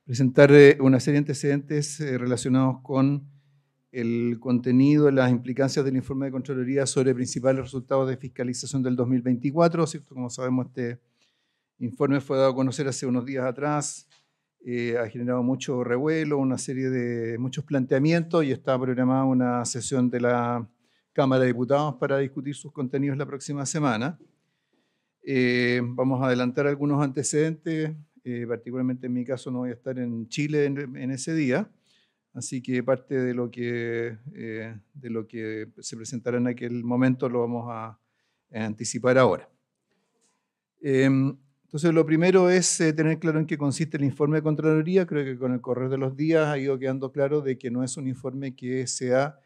presentar una serie de antecedentes relacionados con el contenido, las implicancias del informe de Contraloría sobre principales resultados de fiscalización del 2024, ¿cierto? Como sabemos, este informe fue dado a conocer hace unos días atrás, ha generado mucho revuelo, una serie de muchos planteamientos y está programada una sesión de la Cámara de Diputados para discutir sus contenidos la próxima semana. Vamos a adelantar algunos antecedentes, particularmente en mi caso no voy a estar en Chile en ese día, así que parte de lo que se presentará en aquel momento lo vamos a anticipar ahora. Entonces, lo primero es tener claro en qué consiste el informe de Contraloría. Creo que con el correr de los días ha ido quedando claro de que no es un informe que sea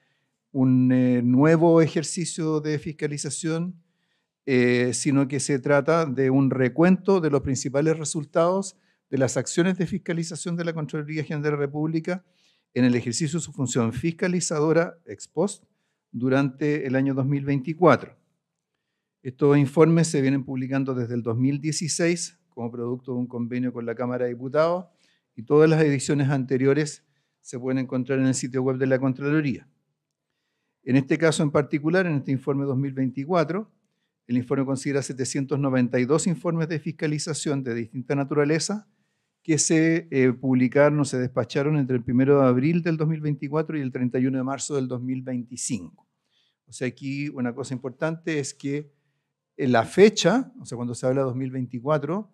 un nuevo ejercicio de fiscalización, sino que se trata de un recuento de los principales resultados de las acciones de fiscalización de la Contraloría General de la República en el ejercicio de su función fiscalizadora ex post durante el año 2024. Estos informes se vienen publicando desde el 2016 como producto de un convenio con la Cámara de Diputados y todas las ediciones anteriores se pueden encontrar en el sitio web de la Contraloría. En este caso en particular, en este informe 2024, el informe considera 792 informes de fiscalización de distinta naturaleza que se publicaron o se despacharon entre el 1 de abril del 2024 y el 31 de marzo del 2025. O sea, aquí una cosa importante es que la fecha, o sea, cuando se habla de 2024,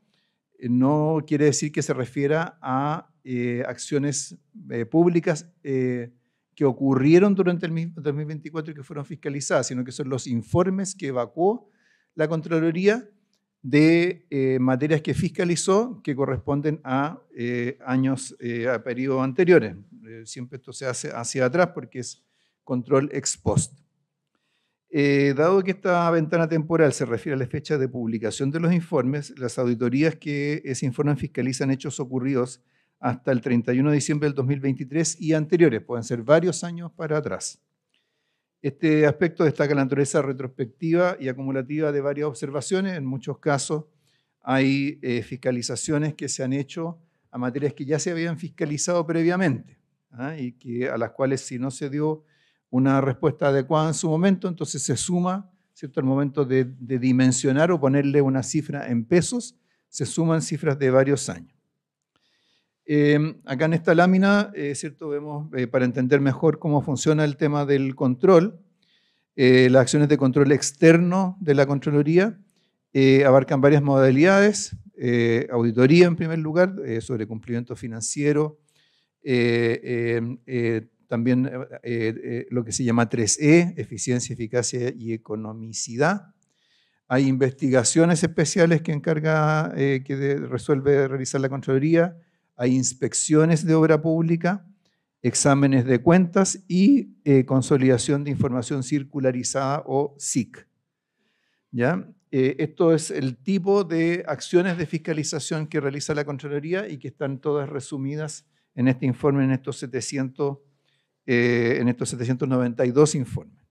no quiere decir que se refiera a acciones públicas que ocurrieron durante el mismo 2024 y que fueron fiscalizadas, sino que son los informes que evacuó la Contraloría de materias que fiscalizó que corresponden a años, a periodos anteriores. Siempre esto se hace hacia atrás porque es control ex post. Dado que esta ventana temporal se refiere a la fecha de publicación de los informes, las auditorías que se informan fiscalizan hechos ocurridos hasta el 31 de diciembre del 2023 y anteriores, pueden ser varios años para atrás. Este aspecto destaca la naturaleza retrospectiva y acumulativa de varias observaciones. En muchos casos hay fiscalizaciones que se han hecho a materias que ya se habían fiscalizado previamente, y que, a las cuales si no se dio una respuesta adecuada en su momento, entonces se suma, ¿cierto? Al momento de dimensionar o ponerle una cifra en pesos, se suman cifras de varios años. Acá en esta lámina, ¿cierto? Vemos, para entender mejor cómo funciona el tema del control, las acciones de control externo de la Contraloría abarcan varias modalidades, auditoría en primer lugar, sobre cumplimiento financiero, también lo que se llama 3E, eficiencia, eficacia y economicidad. Hay investigaciones especiales que encarga, resuelve realizar la Contraloría. Hay inspecciones de obra pública, exámenes de cuentas y consolidación de información circularizada o SIC. ¿Ya? Esto es el tipo de acciones de fiscalización que realiza la Contraloría y que están todas resumidas en este informe, en estos 792 informes.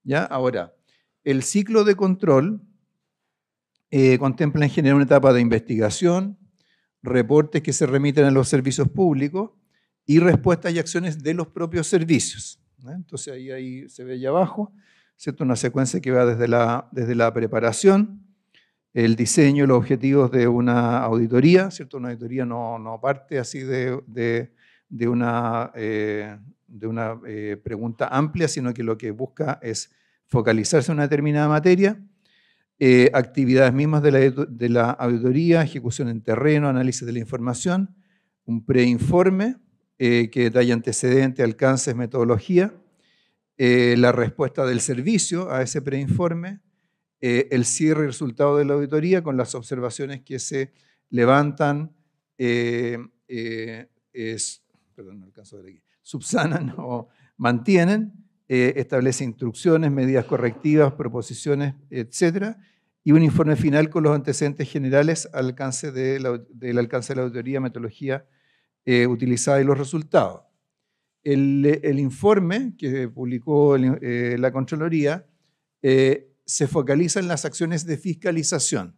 ¿Ya? Ahora, el ciclo de control contempla en general una etapa de investigación, reportes que se remiten a los servicios públicos y respuestas y acciones de los propios servicios. Entonces ahí se ve allá abajo, ¿cierto? Una secuencia que va desde la preparación, el diseño, los objetivos de una auditoría, ¿cierto? Una auditoría no parte así de una pregunta amplia, sino que lo que busca es focalizarse en una determinada materia, actividades mismas de la auditoría, ejecución en terreno, análisis de la información, un preinforme que detalla antecedentes, alcances, metodología, la respuesta del servicio a ese preinforme, el cierre y resultado de la auditoría con las observaciones que se levantan, subsanan o mantienen, establece instrucciones, medidas correctivas, proposiciones, etc., y un informe final con los antecedentes generales al alcance del alcance de la auditoría, metodología utilizada y los resultados. El informe que publicó la Contraloría se focaliza en las acciones de fiscalización,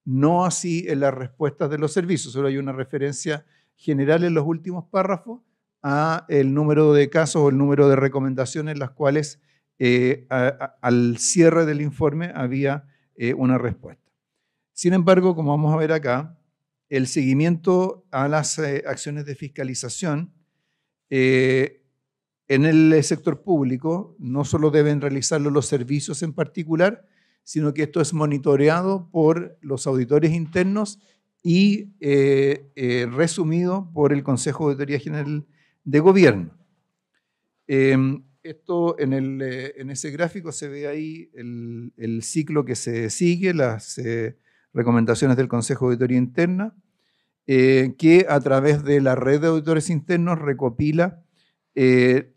no así en las respuestas de los servicios. Solo hay una referencia general en los últimos párrafos a el número de casos o el número de recomendaciones en las cuales al cierre del informe había una respuesta. Sin embargo, como vamos a ver acá, el seguimiento a las acciones de fiscalización en el sector público no solo deben realizarlo los servicios en particular, sino que esto es monitoreado por los auditores internos y resumido por el Consejo de Auditoría General de Gobierno. Esto en ese gráfico se ve ahí el ciclo que se sigue, las recomendaciones del Consejo de Auditoría Interna, que a través de la red de auditores internos recopila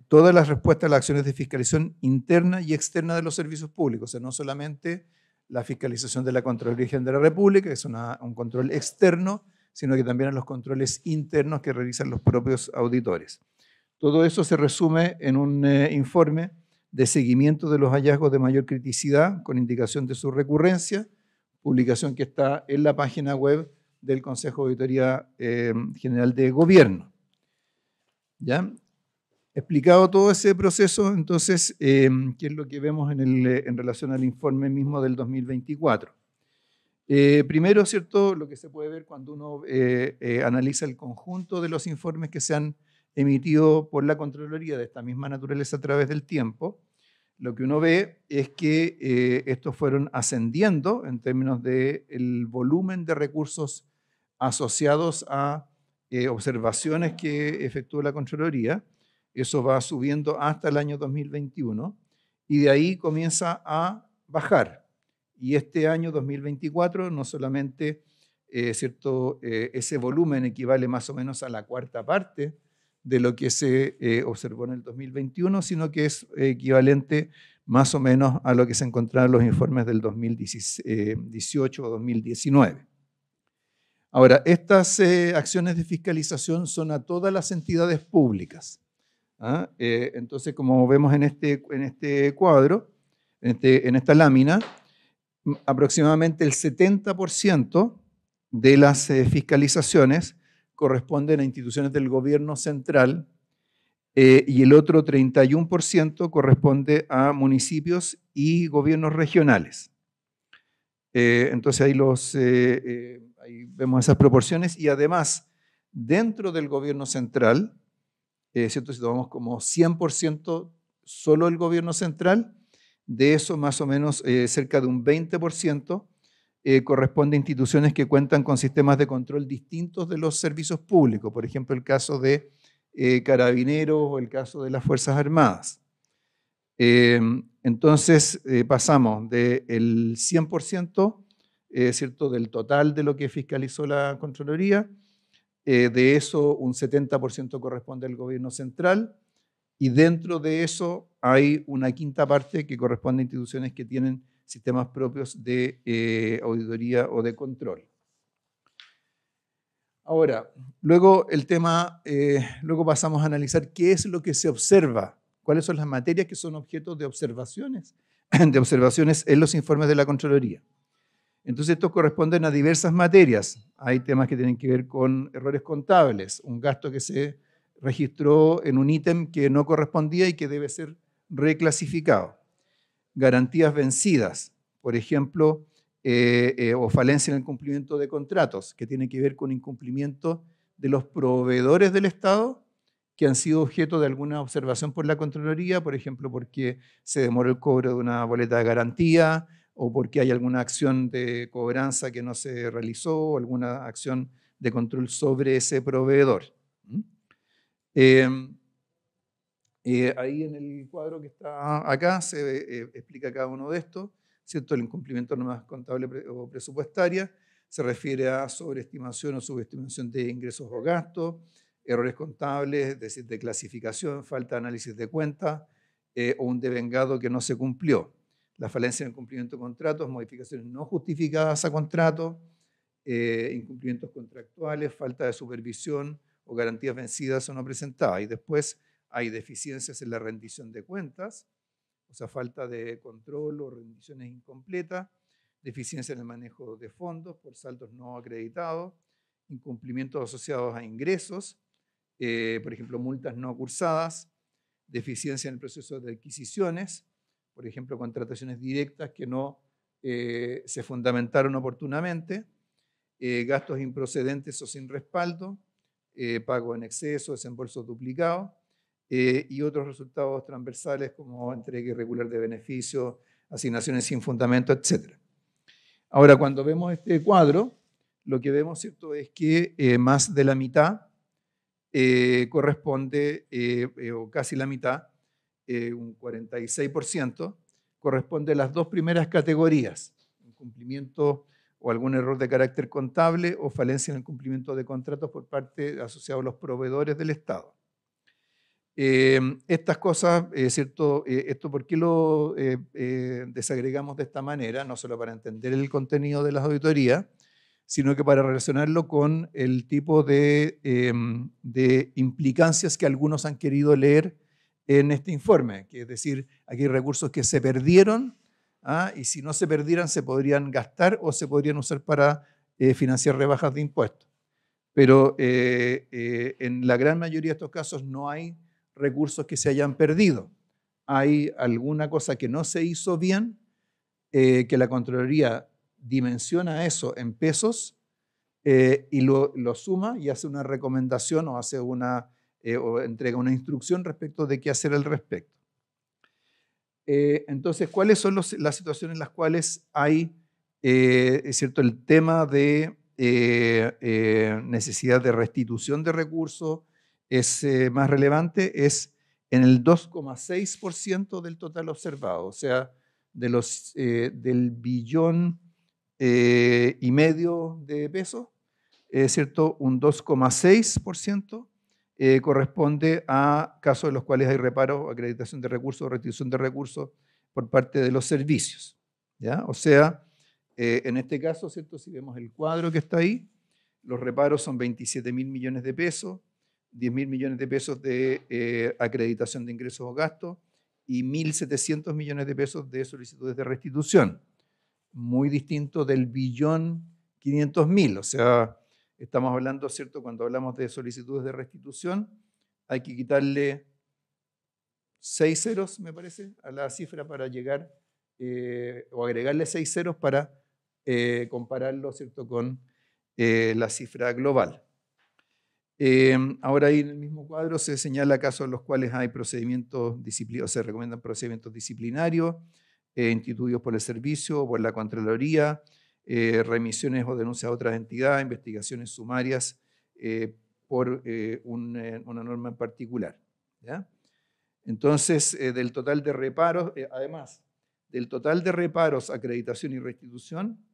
todas las respuestas a las acciones de fiscalización interna y externa de los servicios públicos, o sea, no solamente la fiscalización de la Contraloría General de la República, que es un control externo, sino que también a los controles internos que realizan los propios auditores. Todo eso se resume en un informe de seguimiento de los hallazgos de mayor criticidad con indicación de su recurrencia, publicación que está en la página web del Consejo de Auditoría General de Gobierno. ¿Ya? Explicado todo ese proceso, entonces, ¿qué es lo que vemos en relación al informe mismo del 2024? Primero, ¿cierto? Lo que se puede ver cuando uno analiza el conjunto de los informes que se han emitido por la Contraloría de esta misma naturaleza a través del tiempo, lo que uno ve es que estos fueron ascendiendo en términos del volumen de recursos asociados a observaciones que efectuó la Contraloría. Eso va subiendo hasta el año 2021 y de ahí comienza a bajar. Y este año 2024 no solamente ese volumen equivale más o menos a la cuarta parte de lo que se observó en el 2021, sino que es equivalente más o menos a lo que se encontraba en los informes del 2018 o 2019. Ahora, estas acciones de fiscalización son a todas las entidades públicas. ¿Ah? Entonces, como vemos en este cuadro, en esta lámina, aproximadamente el 70% de las fiscalizaciones corresponden a instituciones del gobierno central y el otro 31% corresponde a municipios y gobiernos regionales. Entonces ahí vemos esas proporciones y además dentro del gobierno central, ¿cierto? Si tomamos como 100% solo el gobierno central, de eso más o menos cerca de un 20% corresponde a instituciones que cuentan con sistemas de control distintos de los servicios públicos, por ejemplo el caso de Carabineros o el caso de las Fuerzas Armadas. Entonces pasamos del 100%, ¿cierto? Del total de lo que fiscalizó la Contraloría, de eso un 70% corresponde al gobierno central y dentro de eso hay una quinta parte que corresponde a instituciones que tienen sistemas propios de auditoría o de control. Ahora, luego luego pasamos a analizar qué es lo que se observa, cuáles son las materias que son objetos de observaciones en los informes de la Contraloría. Entonces, estos corresponden a diversas materias. Hay temas que tienen que ver con errores contables, un gasto que se registró en un ítem que no correspondía y que debe ser reclasificado. Garantías vencidas, por ejemplo, o falencia en el cumplimiento de contratos, que tiene que ver con incumplimiento de los proveedores del Estado que han sido objeto de alguna observación por la Contraloría, por ejemplo, porque se demoró el cobro de una boleta de garantía, o porque hay alguna acción de cobranza que no se realizó, o alguna acción de control sobre ese proveedor. Ahí en el cuadro que está acá se explica cada uno de estos, ¿cierto? El incumplimiento de normas contables o presupuestarias se refiere a sobreestimación o subestimación de ingresos o gastos, errores contables, es decir, de clasificación, falta de análisis de cuentas o un devengado que no se cumplió. La falencia en el cumplimiento de contratos, modificaciones no justificadas a contratos, incumplimientos contractuales, falta de supervisión o garantías vencidas o no presentadas. Y después hay deficiencias en la rendición de cuentas, o sea, falta de control o rendiciones incompletas, deficiencia en el manejo de fondos por saldos no acreditados incumplimientos asociados a ingresos, por ejemplo, multas no cursadas, deficiencia en el proceso de adquisiciones, por ejemplo, contrataciones directas que no se fundamentaron oportunamente, gastos improcedentes o sin respaldo, pago en exceso, desembolsos duplicados, y otros resultados transversales como entrega irregular de beneficios, asignaciones sin fundamento, etc. Ahora, cuando vemos este cuadro, lo que vemos, ¿cierto?, es que más de la mitad corresponde, o casi la mitad, un 46%, corresponde a las dos primeras categorías: incumplimiento o algún error de carácter contable o falencia en el cumplimiento de contratos por parte asociados a los proveedores del Estado. Estas cosas, ¿cierto? Esto, ¿por qué lo desagregamos de esta manera? No solo para entender el contenido de las auditorías, sino que para relacionarlo con el tipo de implicancias que algunos han querido leer en este informe, que es decir, aquí hay recursos que se perdieron, y si no se perdieran se podrían gastar o se podrían usar para financiar rebajas de impuestos. Pero en la gran mayoría de estos casos no hay recursos que se hayan perdido. Hay alguna cosa que no se hizo bien, que la Contraloría dimensiona eso en pesos y lo suma y hace una recomendación o hace o entrega una instrucción respecto de qué hacer al respecto. Entonces, ¿cuáles son las situaciones en las cuales hay, es cierto, el tema de necesidad de restitución de recursos es más relevante? Es en el 2,6% del total observado, o sea, del billón y medio de pesos, ¿cierto? Un 2,6% corresponde a casos en los cuales hay reparo, acreditación de recursos o restitución de recursos por parte de los servicios, ¿ya? O sea, en este caso, ¿cierto? Si vemos el cuadro que está ahí, los reparos son 27.000 millones de pesos, 10.000 millones de pesos de acreditación de ingresos o gastos y 1.700 millones de pesos de solicitudes de restitución. Muy distinto del billón 500.000, o sea, estamos hablando, ¿cierto? Cuando hablamos de solicitudes de restitución, hay que quitarle 6 ceros, me parece, a la cifra para llegar, o agregarle 6 ceros para compararlo, ¿cierto?, con la cifra global. Ahora ahí en el mismo cuadro se señala casos en los cuales hay procedimientos disciplinarios, se recomiendan procedimientos disciplinarios instituidos por el servicio o por la Contraloría, remisiones o denuncias a otras entidades, investigaciones sumarias por una norma en particular, ¿ya? Entonces, del total de reparos, además, del total de reparos, acreditación y restitución,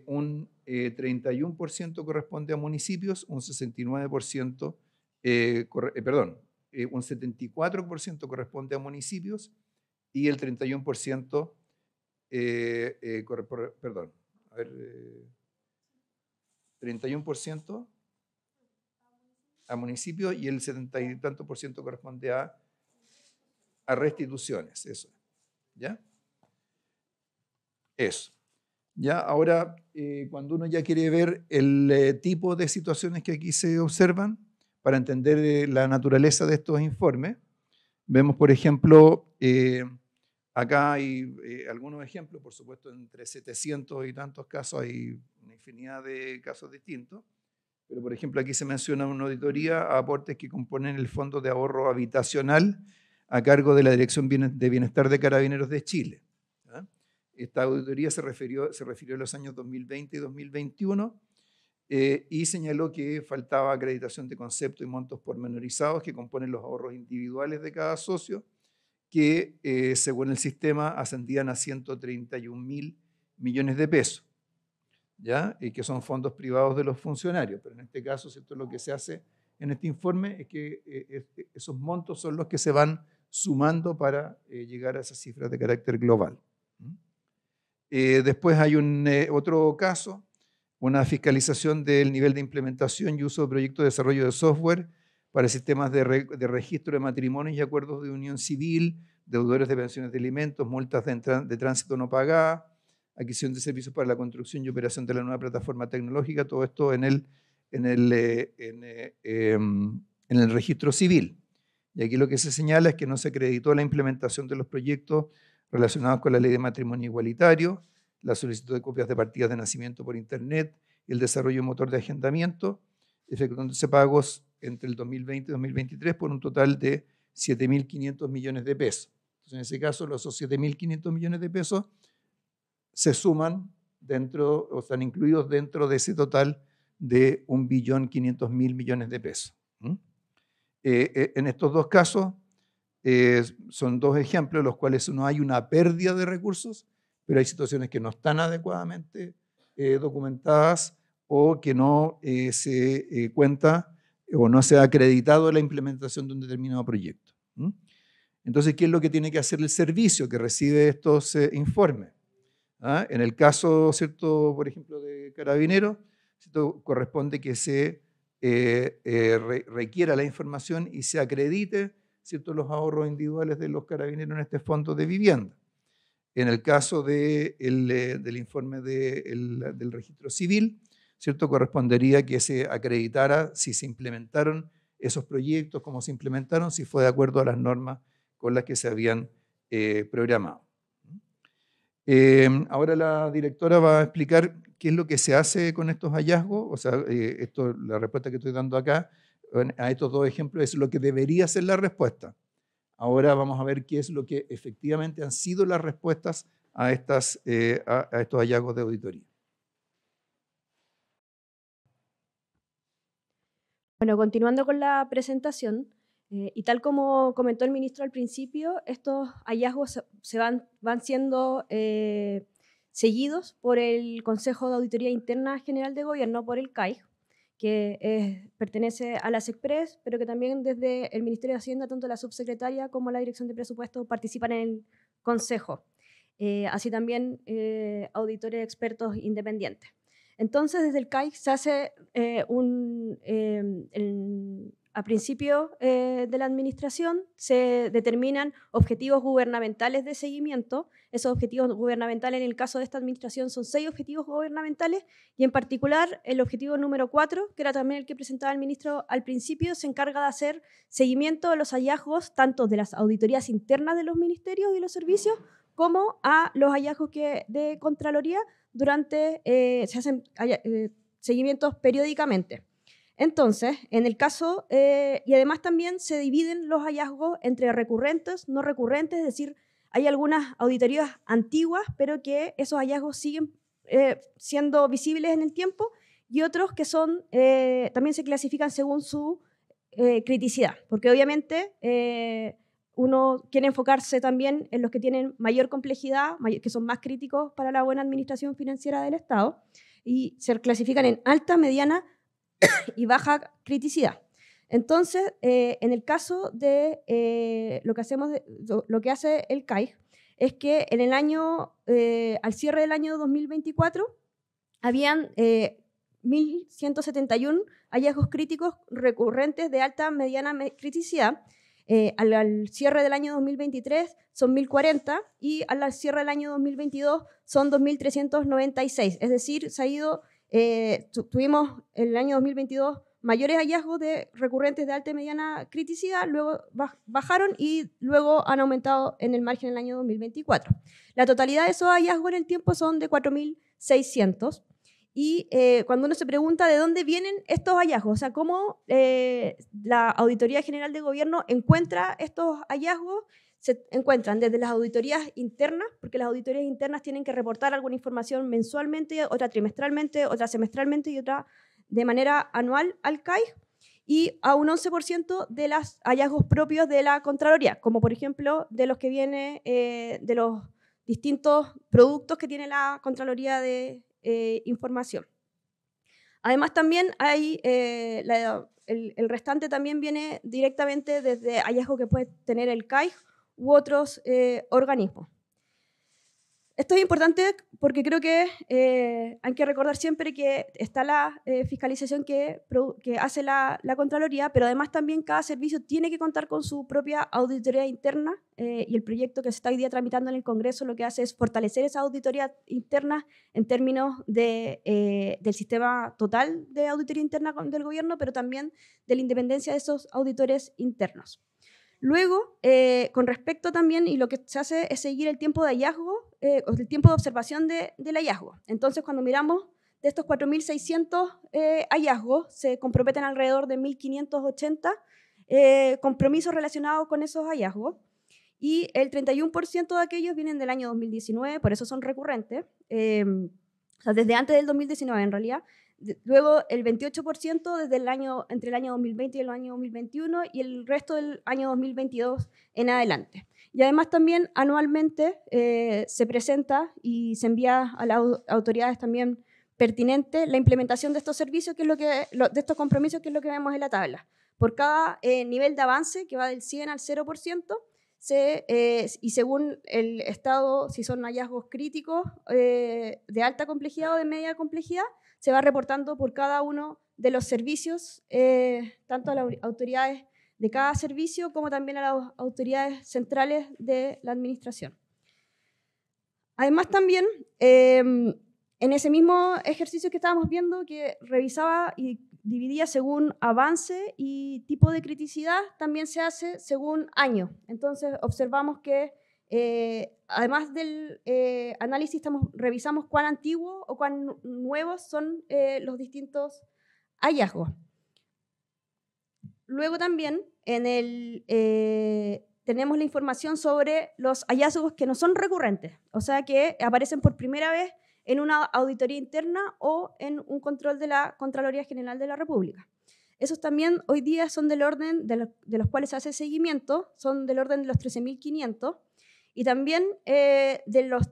un 31% corresponde a municipios, un 69%, un 74% corresponde a municipios y el 31%, perdón, a ver, 31% a municipios y el 70 y tanto por ciento corresponde a restituciones, eso, ¿ya? Eso. Ya, ahora, cuando uno ya quiere ver el tipo de situaciones que aquí se observan, para entender la naturaleza de estos informes, vemos, por ejemplo, acá hay algunos ejemplos, por supuesto, entre 700 y tantos casos hay una infinidad de casos distintos, pero por ejemplo aquí se menciona una auditoría a aportes que componen el Fondo de Ahorro Habitacional a cargo de la Dirección de Bienestar de Carabineros de Chile. Esta auditoría se refirió a los años 2020 y 2021 y señaló que faltaba acreditación de conceptos y montos pormenorizados que componen los ahorros individuales de cada socio, que según el sistema ascendían a 131.000 millones de pesos, ¿ya? Y que son fondos privados de los funcionarios. Pero en este caso, ¿cierto?, lo que se hace en este informe es que esos montos son los que se van sumando para llegar a esas cifras de carácter global. Después hay otro caso, una fiscalización del nivel de implementación y uso de proyectos de desarrollo de software para sistemas de registro de matrimonios y acuerdos de unión civil, deudores de pensiones de alimentos, multas de tránsito no pagadas, adquisición de servicios para la construcción y operación de la nueva plataforma tecnológica, todo esto en el registro civil. Y aquí lo que se señala es que no se acreditó la implementación de los proyectos relacionados con la ley de matrimonio igualitario, la solicitud de copias de partidas de nacimiento por Internet y el desarrollo de motor de agendamiento, efectuándose pagos entre el 2020 y 2023 por un total de 7.500 millones de pesos. Entonces, en ese caso, los 7.500 millones de pesos se suman dentro, o están incluidos dentro de ese total de 1.500.000 millones de pesos. En estos dos casos, son dos ejemplos en los cuales no hay una pérdida de recursos, pero hay situaciones que no están adecuadamente documentadas o que no se cuenta o no se ha acreditado la implementación de un determinado proyecto. Entonces, ¿qué es lo que tiene que hacer el servicio que recibe estos informes? En el caso, ¿cierto?, por ejemplo, de Carabineros, ¿cierto?, corresponde que se requiera la información y se acredite, ¿cierto?, los ahorros individuales de los carabineros en este fondo de vivienda. En el caso del informe del registro civil, ¿cierto?, correspondería que se acreditara si se implementaron esos proyectos, cómo se implementaron, si fue de acuerdo a las normas con las que se habían programado. Ahora la directora va a explicar qué es lo que se hace con estos hallazgos. O sea, la respuesta que estoy dando acá a estos dos ejemplos es lo que debería ser la respuesta. Ahora vamos a ver qué es lo que efectivamente han sido las respuestas a estos hallazgos de auditoría. Bueno, continuando con la presentación, y tal como comentó el ministro al principio, estos hallazgos van siendo seguidos por el Consejo de Auditoría Interna General de Gobierno, por el CAIG, que pertenece a la SECPRES, pero que también desde el Ministerio de Hacienda, tanto la subsecretaria como la Dirección de Presupuesto participan en el Consejo. Así también auditores expertos independientes. Entonces, desde el CAIG se hace a principio de la administración se determinan objetivos gubernamentales de seguimiento. Esos objetivos gubernamentales, en el caso de esta administración, son 6 objetivos gubernamentales y en particular el objetivo número 4, que era también el que presentaba el ministro al principio, se encarga de hacer seguimiento de los hallazgos tanto de las auditorías internas de los ministerios y los servicios como a los hallazgos de Contraloría se hacen seguimientos periódicamente. Entonces, en el caso, y además también se dividen los hallazgos entre recurrentes, no recurrentes, es decir, hay algunas auditorías antiguas, pero que esos hallazgos siguen siendo visibles en el tiempo, y otros que también se clasifican según su criticidad, porque obviamente uno quiere enfocarse también en los que tienen mayor complejidad, que son más críticos para la buena administración financiera del Estado, y se clasifican en alta, mediana y baja criticidad. Entonces, en el caso de lo que hace el CAIG, es que en el al cierre del año 2024, habían 1.171 hallazgos críticos recurrentes de alta, mediana criticidad. Al cierre del año 2023 son 1.040 y al cierre del año 2022 son 2.396. Es decir, tuvimos en el año 2022 mayores hallazgos de recurrentes de alta y mediana criticidad, luego bajaron y luego han aumentado en el margen en el año 2024. La totalidad de esos hallazgos en el tiempo son de 4.600. Y cuando uno se pregunta de dónde vienen estos hallazgos, o sea, cómo la Auditoría General de Gobierno encuentra estos hallazgos, se encuentran desde las auditorías internas, porque las auditorías internas tienen que reportar alguna información mensualmente, otra trimestralmente, otra semestralmente y otra de manera anual al CAIG, y a un 11% de los hallazgos propios de la Contraloría, como por ejemplo de los que viene de los distintos productos que tiene la Contraloría de información. Además también hay el restante también viene directamente desde hallazgos que puede tener el CAIG u otros organismos. Esto es importante porque creo que hay que recordar siempre que está la fiscalización que hace la Contraloría, pero además también cada servicio tiene que contar con su propia auditoría interna y el proyecto que se está hoy día tramitando en el Congreso lo que hace es fortalecer esa auditoría interna en términos del sistema total de auditoría interna del gobierno, pero también de la independencia de esos auditores internos. Luego, con respecto también, y lo que se hace es seguir el tiempo de hallazgo, el tiempo de observación del hallazgo. Entonces, cuando miramos de estos 4.600 hallazgos, se comprometen alrededor de 1.580 compromisos relacionados con esos hallazgos, y el 31% de aquellos vienen del año 2019, por eso son recurrentes, o sea, desde antes del 2019 en realidad. Luego el 28% entre el año 2020 y el año 2021 y el resto del año 2022 en adelante. Y además también anualmente se presenta y se envía a las autoridades también pertinente la implementación de estos servicios, que es de estos compromisos, que es lo que vemos en la tabla. Por cada nivel de avance, que va del 100 al 0%, y según el estado, si son hallazgos críticos de alta complejidad o de media complejidad, se va reportando por cada uno de los servicios, tanto a las autoridades de cada servicio como también a las autoridades centrales de la administración. Además también, en ese mismo ejercicio que estábamos viendo, que revisaba y dividía según avance y tipo de criticidad, también se hace según año. Entonces observamos que además del análisis revisamos cuán antiguos o cuán nuevos son los distintos hallazgos. Luego también tenemos la información sobre los hallazgos que no son recurrentes, o sea que aparecen por primera vez en una auditoría interna o en un control de la Contraloría General de la República. Esos también hoy día son del orden de los cuales se hace seguimiento, son del orden de los 13.500, y también de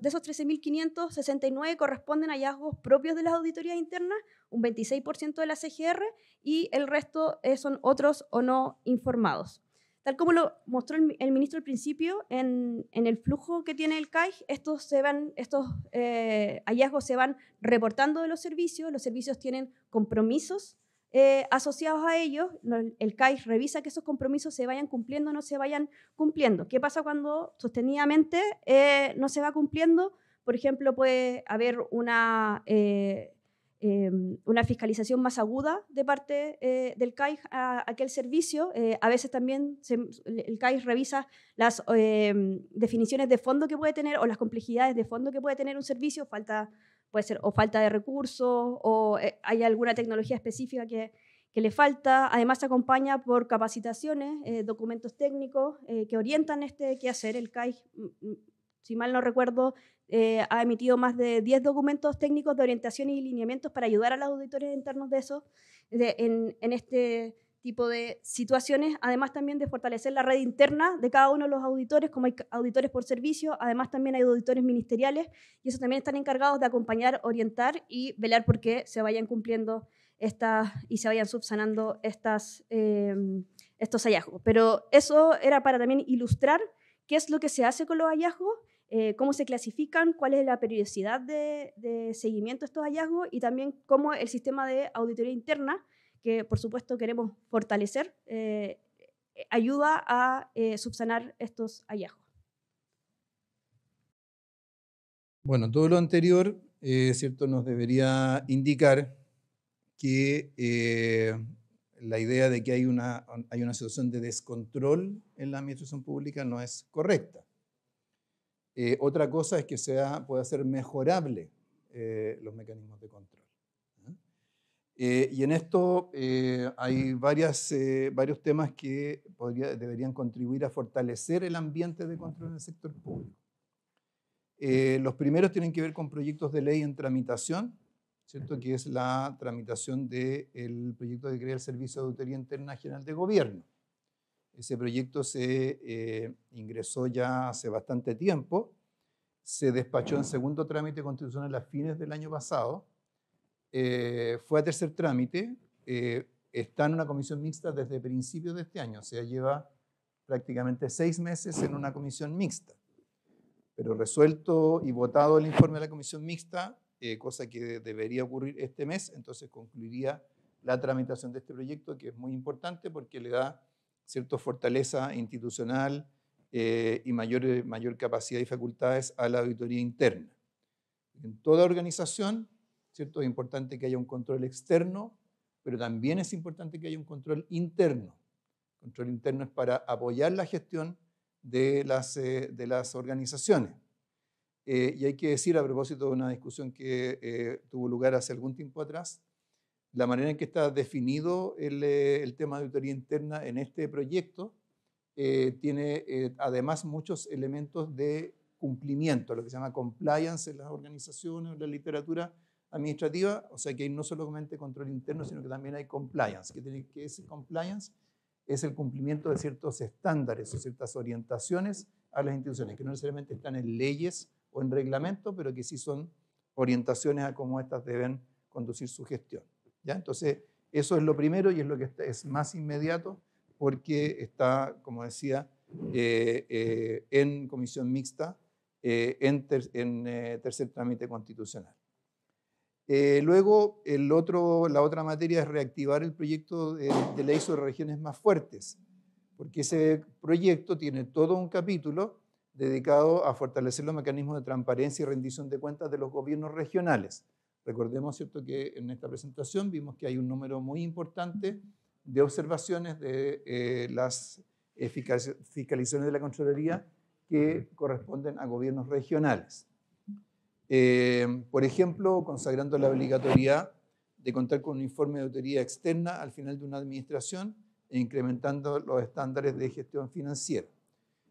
esos 13.500, 69 corresponden a hallazgos propios de las auditorías internas, un 26% de la CGR, y el resto son otros o no informados. Tal como lo mostró el ministro al principio, en el flujo que tiene el CAIG, estos hallazgos se van reportando de los servicios tienen compromisos asociados a ellos, el CAIG revisa que esos compromisos se vayan cumpliendo o no se vayan cumpliendo. ¿Qué pasa cuando sostenidamente no se va cumpliendo? Por ejemplo, puede haber una fiscalización más aguda de parte del CAIG a aquel servicio. A veces también el CAIG revisa las definiciones de fondo que puede tener o las complejidades de fondo que puede tener un servicio, puede ser o falta de recursos o hay alguna tecnología específica que le falta. Además se acompaña por capacitaciones, documentos técnicos que orientan este quehacer. El CAIG, si mal no recuerdo, ha emitido más de 10 documentos técnicos de orientación y lineamientos para ayudar a los auditores internos en este tipo de situaciones, además también de fortalecer la red interna de cada uno de los auditores, como hay auditores por servicio, además también hay auditores ministeriales, y esos también están encargados de acompañar, orientar y velar por que se vayan cumpliendo y se vayan subsanando estos hallazgos. Pero eso era para también ilustrar qué es lo que se hace con los hallazgos, cómo se clasifican, cuál es la periodicidad de seguimiento de estos hallazgos y también cómo el sistema de auditoría interna, que por supuesto queremos fortalecer, ayuda a subsanar estos hallazgos. Bueno, todo lo anterior, ¿cierto?, nos debería indicar que la idea de que hay una situación de descontrol en la administración pública no es correcta. Otra cosa es que pueda ser mejorable los mecanismos de control. Y en esto hay varios temas que deberían contribuir a fortalecer el ambiente de control en el sector público. Los primeros tienen que ver con proyectos de ley en tramitación, ¿cierto?, que es la tramitación del proyecto de crear el Servicio de Auditoría Interna General de Gobierno. Ese proyecto se ingresó ya hace bastante tiempo, se despachó en segundo trámite constitucional a fines del año pasado, fue a tercer trámite, está en una comisión mixta desde principios de este año, o sea, lleva prácticamente 6 meses en una comisión mixta. Pero resuelto y votado el informe de la comisión mixta, cosa que debería ocurrir este mes, entonces concluiría la tramitación de este proyecto, que es muy importante porque le da cierta fortaleza institucional y mayor capacidad y facultades a la auditoría interna. En toda organización, ¿cierto? Es importante que haya un control externo, pero también es importante que haya un control interno. El control interno es para apoyar la gestión de las organizaciones. Y hay que decir, a propósito de una discusión que tuvo lugar hace algún tiempo atrás, la manera en que está definido el tema de auditoría interna en este proyecto tiene además muchos elementos de cumplimiento, lo que se llama compliance en las organizaciones, en la literatura administrativa, o sea que hay no solamente control interno, sino que también hay compliance. ¿Qué es compliance? Es el cumplimiento de ciertos estándares o ciertas orientaciones a las instituciones, que no necesariamente están en leyes o en reglamentos, pero que sí son orientaciones a cómo éstas deben conducir su gestión. ¿Ya? Entonces, eso es lo primero y es lo que es más inmediato porque está, como decía, en comisión mixta, en tercer trámite constitucional. Luego, la otra materia es reactivar el proyecto de ley sobre regiones más fuertes, porque ese proyecto tiene todo un capítulo dedicado a fortalecer los mecanismos de transparencia y rendición de cuentas de los gobiernos regionales. Recordemos, ¿cierto?, que en esta presentación vimos que hay un número muy importante de observaciones de las fiscalizaciones de la Contraloría que corresponden a gobiernos regionales. Por ejemplo, consagrando la obligatoriedad de contar con un informe de auditoría externa al final de una administración e incrementando los estándares de gestión financiera.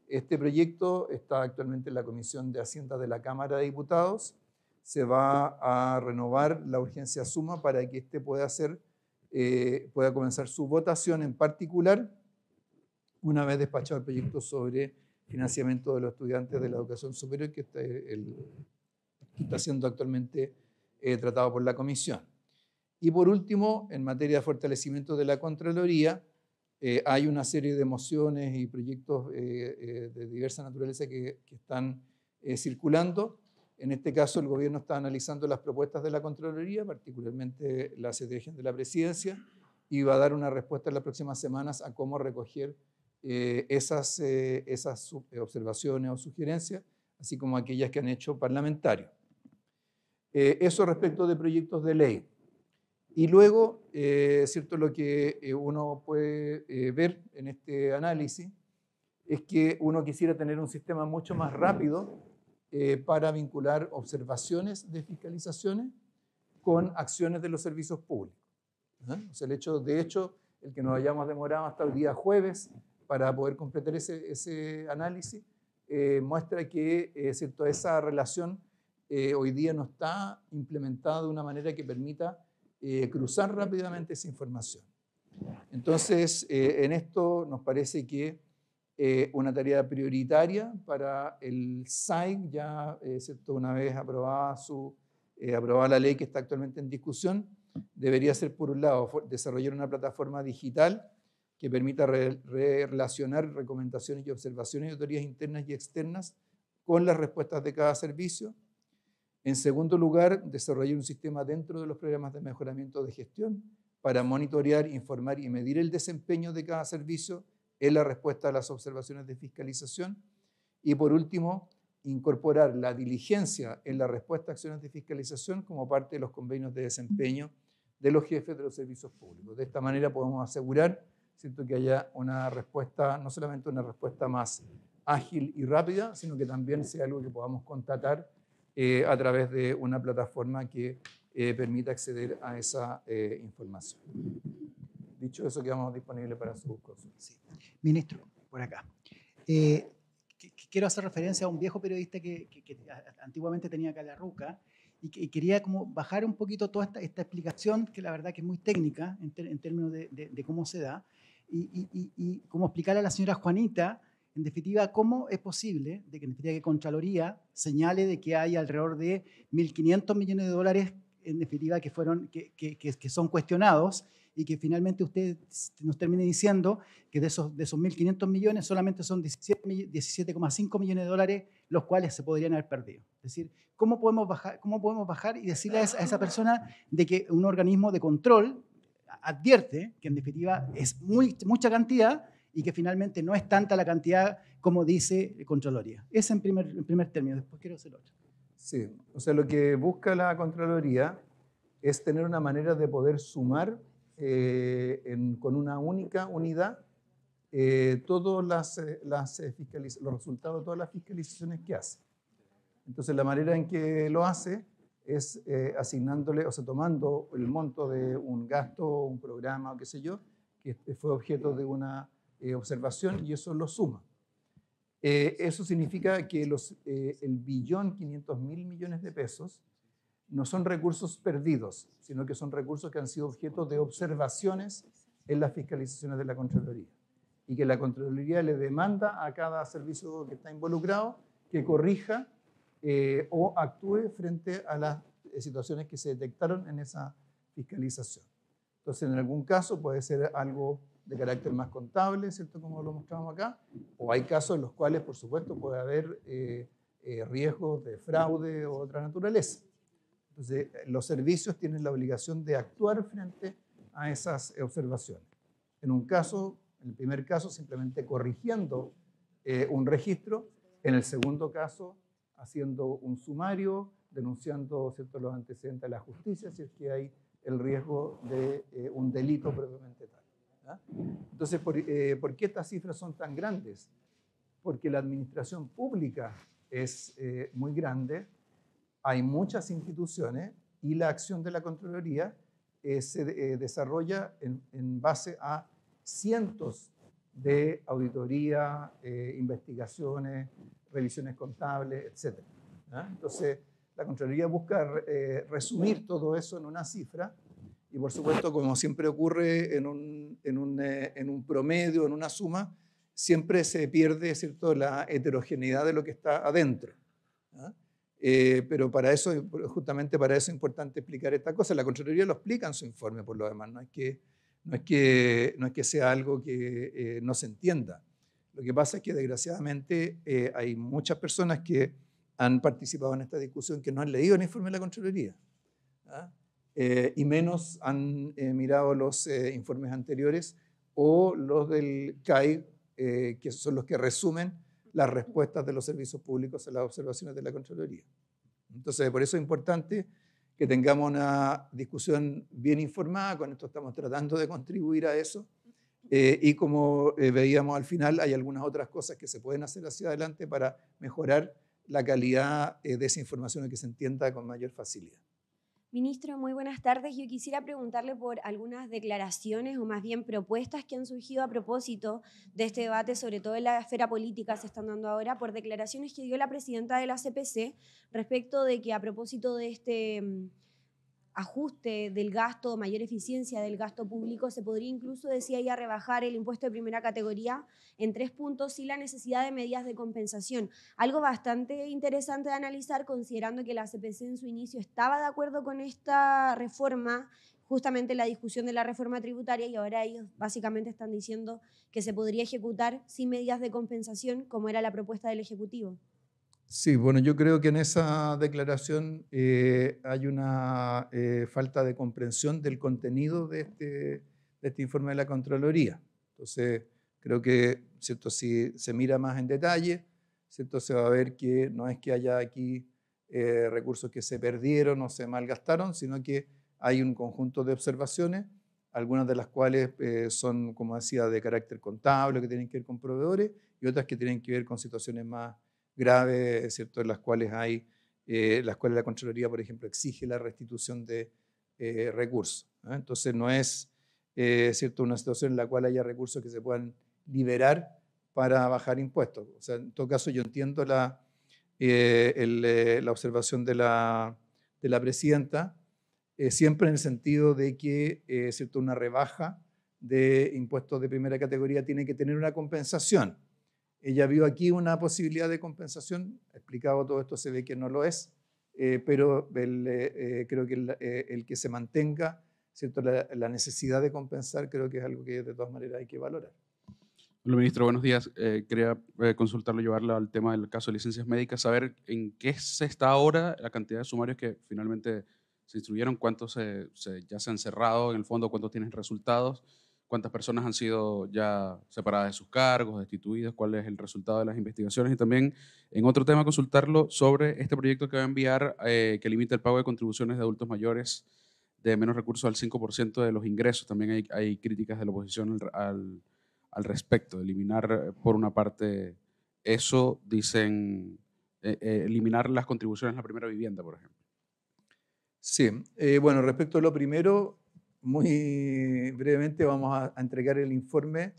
Este proyecto está actualmente en la Comisión de Hacienda de la Cámara de Diputados. Se va a renovar la urgencia suma para que este pueda comenzar su votación, en particular una vez despachado el proyecto sobre financiamiento de los estudiantes de la educación superior, que está siendo actualmente tratado por la Comisión. Y por último, en materia de fortalecimiento de la Contraloría, hay una serie de mociones y proyectos de diversa naturaleza que están circulando. En este caso, el gobierno está analizando las propuestas de la Contraloría, particularmente la Secretaría de la Presidencia, y va a dar una respuesta en las próximas semanas a cómo recoger esas observaciones o sugerencias, así como aquellas que han hecho parlamentarios. Eso respecto de proyectos de ley. Y luego, ¿cierto?, lo que uno puede ver en este análisis es que uno quisiera tener un sistema mucho más rápido para vincular observaciones de fiscalizaciones con acciones de los servicios públicos. O sea, de hecho, el que nos hayamos demorado hasta el día jueves para poder completar ese análisis muestra que ¿cierto?, esa relación hoy día no está implementada de una manera que permita cruzar rápidamente esa información. Entonces, en esto nos parece que una tarea prioritaria para el SAIC, ya ¿cierto?, una vez aprobada la ley que está actualmente en discusión, debería ser, por un lado, desarrollar una plataforma digital que permita relacionar recomendaciones y observaciones de autoridades internas y externas con las respuestas de cada servicio. En segundo lugar, desarrollar un sistema dentro de los programas de mejoramiento de gestión para monitorear, informar y medir el desempeño de cada servicio en la respuesta a las observaciones de fiscalización. Y por último, incorporar la diligencia en la respuesta a acciones de fiscalización como parte de los convenios de desempeño de los jefes de los servicios públicos. De esta manera podemos asegurar, ¿cierto?, que haya una respuesta, no solamente una respuesta más ágil y rápida, sino que también sea algo que podamos constatar a través de una plataforma que permita acceder a esa información. Dicho eso, quedamos disponibles para sus consultas. Sí. Ministro, por acá. Quiero hacer referencia a un viejo periodista que antiguamente tenía Calarruca y quería como bajar un poquito toda esta explicación, que la verdad que es muy técnica en términos de cómo se da, y cómo explicarle a la señora Juanita, en definitiva, cómo es posible de que, en definitiva, que Contraloría señale de que hay alrededor de 1.500 millones de dólares, en definitiva, que son cuestionados, y que finalmente usted nos termine diciendo que de esos 1.500 millones solamente son 17,5 millones de dólares los cuales se podrían haber perdido. Es decir, ¿cómo podemos bajar y decirle a esa persona de que un organismo de control advierte que en definitiva es mucha cantidad y que finalmente no es tanta la cantidad como dice Contraloría? Ese en primer término, después quiero hacer otro. Sí, o sea, lo que busca la Contraloría es tener una manera de poder sumar con una única unidad todos los resultados de todas las fiscalizaciones que hace. Entonces, la manera en que lo hace es asignándole, o sea, tomando el monto de un gasto, un programa o qué sé yo, que fue objeto de una observación y eso lo suma. Eso significa que el 1.500.000 millones de pesos no son recursos perdidos, sino que son recursos que han sido objeto de observaciones en las fiscalizaciones de la Contraloría. Y que la Contraloría le demanda a cada servicio que está involucrado que corrija o actúe frente a las situaciones que se detectaron en esa fiscalización. Entonces, en algún caso puede ser algo de carácter más contable, ¿cierto? Como lo mostramos acá, o hay casos en los cuales, por supuesto, puede haber riesgos de fraude o otra naturaleza. Entonces, los servicios tienen la obligación de actuar frente a esas observaciones. En un caso, en el primer caso, simplemente corrigiendo un registro. En el segundo caso, haciendo un sumario, denunciando, ¿cierto?, los antecedentes a la justicia, si es que hay el riesgo de un delito propiamente tal. ¿Ya? Entonces, ¿por qué estas cifras son tan grandes? Porque la administración pública es muy grande, hay muchas instituciones y la acción de la Contraloría se desarrolla en base a cientos de auditorías, investigaciones, revisiones contables, etc. ¿Ya? Entonces, la Contraloría busca resumir todo eso en una cifra y, por supuesto, como siempre ocurre en un promedio, en una suma, siempre se pierde, ¿cierto?, la heterogeneidad de lo que está adentro. ¿Ya? Pero para eso, justamente para eso es importante explicar esta cosa. La Contraloría lo explica en su informe, por lo demás. No es que sea algo que no se entienda. Lo que pasa es que, desgraciadamente, hay muchas personas que han participado en esta discusión que no han leído el informe de la Contraloría. Y menos han mirado los informes anteriores o los del CAI, que son los que resumen las respuestas de los servicios públicos a las observaciones de la Contraloría. Entonces, por eso es importante que tengamos una discusión bien informada. Con esto estamos tratando de contribuir a eso. Y como veíamos al final, hay algunas otras cosas que se pueden hacer hacia adelante para mejorar la calidad de esa información y que se entienda con mayor facilidad. Ministro, muy buenas tardes. Yo quisiera preguntarle por algunas declaraciones o más bien propuestas que han surgido a propósito de este debate, sobre todo en la esfera política se están dando ahora, por declaraciones que dio la presidenta de la CPC respecto de que a propósito de este ajuste del gasto, mayor eficiencia del gasto público, se podría incluso, decía ella, rebajar el impuesto de primera categoría en 3 puntos sin la necesidad de medidas de compensación. Algo bastante interesante de analizar, considerando que la CPC en su inicio estaba de acuerdo con esta reforma, justamente la discusión de la reforma tributaria, y ahora ellos básicamente están diciendo que se podría ejecutar sin medidas de compensación, como era la propuesta del Ejecutivo. Sí, bueno, yo creo que en esa declaración hay una falta de comprensión del contenido de este informe de la Contraloría. Entonces, creo que, ¿cierto?, si se mira más en detalle, ¿cierto?, se va a ver que no es que haya aquí recursos que se perdieron o se malgastaron, sino que hay un conjunto de observaciones, algunas de las cuales son, como decía, de carácter contable, que tienen que ver con proveedores, y otras que tienen que ver con situaciones más graves, ¿cierto?, en las cuales la Contraloría, por ejemplo, exige la restitución de recursos. Entonces, no es ¿cierto?, una situación en la cual haya recursos que se puedan liberar para bajar impuestos. O sea, en todo caso, yo entiendo la observación de la presidenta, siempre en el sentido de que ¿cierto?, una rebaja de impuestos de primera categoría tiene que tener una compensación. Ella vio aquí una posibilidad de compensación, explicado todo esto, se ve que no lo es, pero creo que el que se mantenga ¿cierto? La necesidad de compensar creo que es algo que de todas maneras hay que valorar. Hola, ministro, buenos días. Quería consultarlo, llevarlo al tema del caso de licencias médicas, saber en qué se está ahora, la cantidad de sumarios que finalmente se instruyeron, cuántos ya se han cerrado en el fondo, cuántos tienen resultados, cuántas personas han sido ya separadas de sus cargos, destituidas, cuál es el resultado de las investigaciones, y también en otro tema consultarlo sobre este proyecto que va a enviar que limita el pago de contribuciones de adultos mayores de menos recursos al 5% de los ingresos. También hay críticas de la oposición al respecto, eliminar por una parte eso, dicen, eliminar las contribuciones a la primera vivienda, por ejemplo. Sí, bueno, respecto a lo primero, muy brevemente vamos a entregar el informe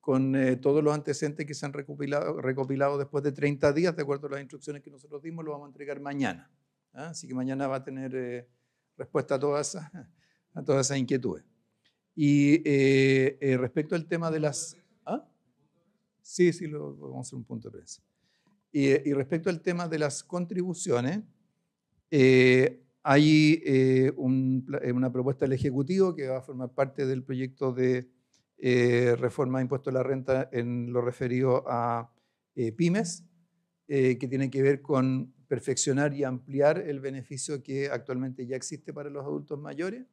con todos los antecedentes que se han recopilado después de 30 días, de acuerdo a las instrucciones que nosotros dimos, lo vamos a entregar mañana. ¿Ah? Así que mañana va a tener respuesta a todas esas inquietudes. Y respecto al tema de las... ¿Ah? Sí, vamos a hacer un punto de prensa. Y respecto al tema de las contribuciones, hay una propuesta del Ejecutivo que va a formar parte del proyecto de reforma de impuesto a la renta en lo referido a pymes, que tiene que ver con perfeccionar y ampliar el beneficio que actualmente ya existe para los adultos mayores,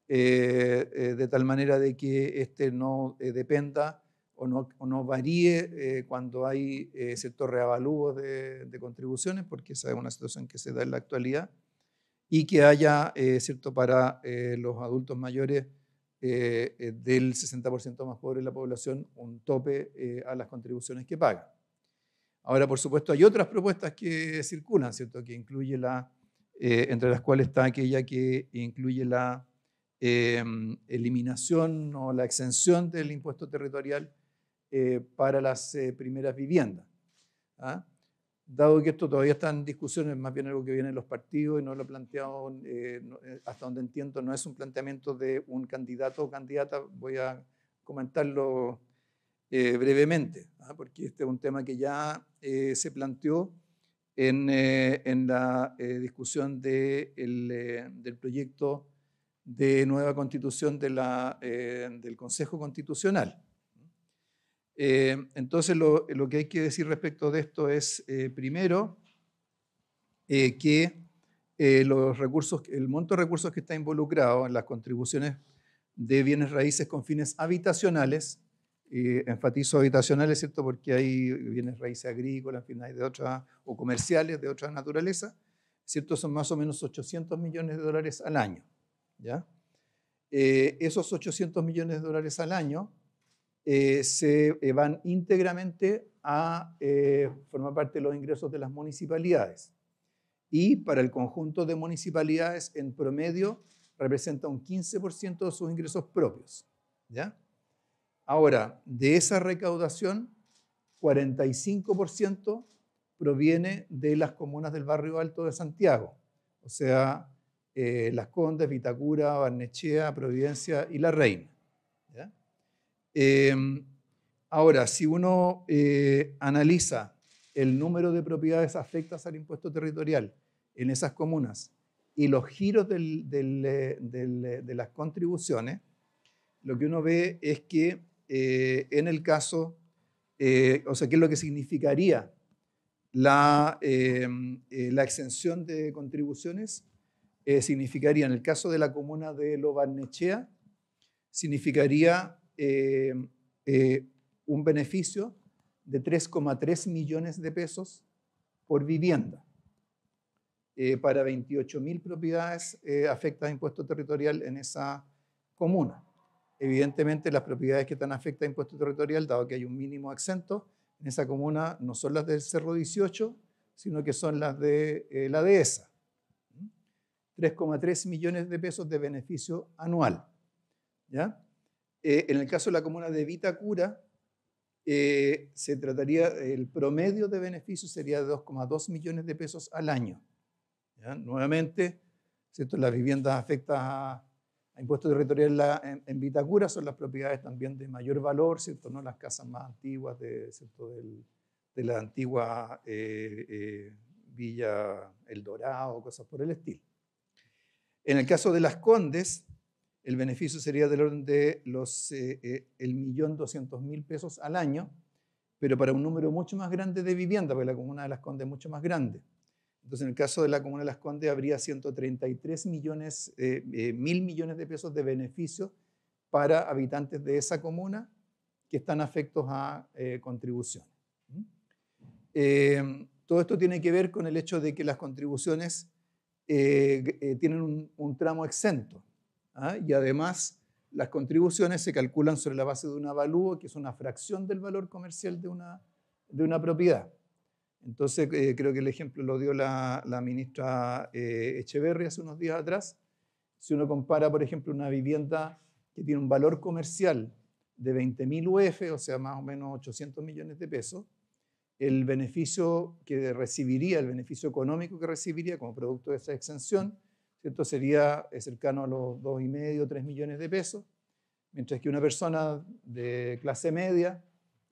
de tal manera de que este no dependa o no varíe cuando hay ciertos reavalúos de contribuciones, porque esa es una situación que se da en la actualidad, y que haya, cierto, para los adultos mayores del 60% más pobre de la población, un tope a las contribuciones que pagan. Ahora, por supuesto, hay otras propuestas que circulan, ¿cierto? Que incluye entre las cuales está aquella que incluye la eliminación o la exención del impuesto territorial para las primeras viviendas. ¿Ah? Dado que esto todavía está en discusión, es más bien algo que viene de los partidos y no lo he planteado, hasta donde entiendo, no es un planteamiento de un candidato o candidata, voy a comentarlo brevemente, ¿ah? Porque este es un tema que ya se planteó en la discusión del proyecto de nueva constitución del Consejo Constitucional. Entonces, lo que hay que decir respecto de esto es, primero, que el monto de recursos que está involucrado en las contribuciones de bienes raíces con fines habitacionales, enfatizo habitacionales, ¿cierto? Porque hay bienes raíces agrícolas, en fin, hay de otras, o comerciales de otra naturaleza, ¿cierto? Son más o menos 800 millones de dólares al año, ¿ya? Esos 800 millones de dólares al año se van íntegramente a formar parte de los ingresos de las municipalidades. Y para el conjunto de municipalidades, en promedio, representa un 15% de sus ingresos propios, ¿ya? Ahora, de esa recaudación, 45% proviene de las comunas del barrio Alto de Santiago, o sea, Las Condes, Vitacura, Barnechea, Providencia y La Reina, ¿ya? Ahora, si uno analiza el número de propiedades afectadas al impuesto territorial en esas comunas y los giros de las contribuciones, lo que uno ve es que en el caso, o sea, ¿qué es lo que significaría la exención de contribuciones? Significaría, en el caso de la comuna de Lo Barnechea, significaría un beneficio de 3,3 millones de pesos por vivienda para 28.000 propiedades afectadas a impuesto territorial en esa comuna. Evidentemente, las propiedades que están afectadas a impuesto territorial, dado que hay un mínimo exento, en esa comuna no son las del Cerro 18, sino que son las de la dehesa. 3,3 millones de pesos de beneficio anual, ¿ya? En el caso de la comuna de Vitacura, se trataría, el promedio de beneficio sería de 2,2 millones de pesos al año, ¿ya? Nuevamente, ¿cierto? Las viviendas afectadas a impuesto territorial en Vitacura son las propiedades también de mayor valor, ¿cierto? ¿No? Las casas más antiguas ¿cierto? De la antigua Villa El Dorado, cosas por el estilo. En el caso de Las Condes, el beneficio sería del orden de los 1.200.000 pesos al año, pero para un número mucho más grande de viviendas, porque la comuna de Las Condes es mucho más grande. Entonces, en el caso de la comuna de Las Condes habría 133 millones, 1.000 millones de pesos de beneficio para habitantes de esa comuna que están afectos a contribuciones. Todo esto tiene que ver con el hecho de que las contribuciones tienen un tramo exento, ¿ah? Y además las contribuciones se calculan sobre la base de un avalúo, que es una fracción del valor comercial de una propiedad. Entonces, creo que el ejemplo lo dio la ministra Echeverri hace unos días atrás. Si uno compara, por ejemplo, una vivienda que tiene un valor comercial de 20.000 UF, o sea, más o menos 800 millones de pesos, el beneficio que recibiría, el beneficio económico que recibiría como producto de esa exención, ¿cierto?, sería cercano a los 2,5, 3 millones de pesos, mientras que una persona de clase media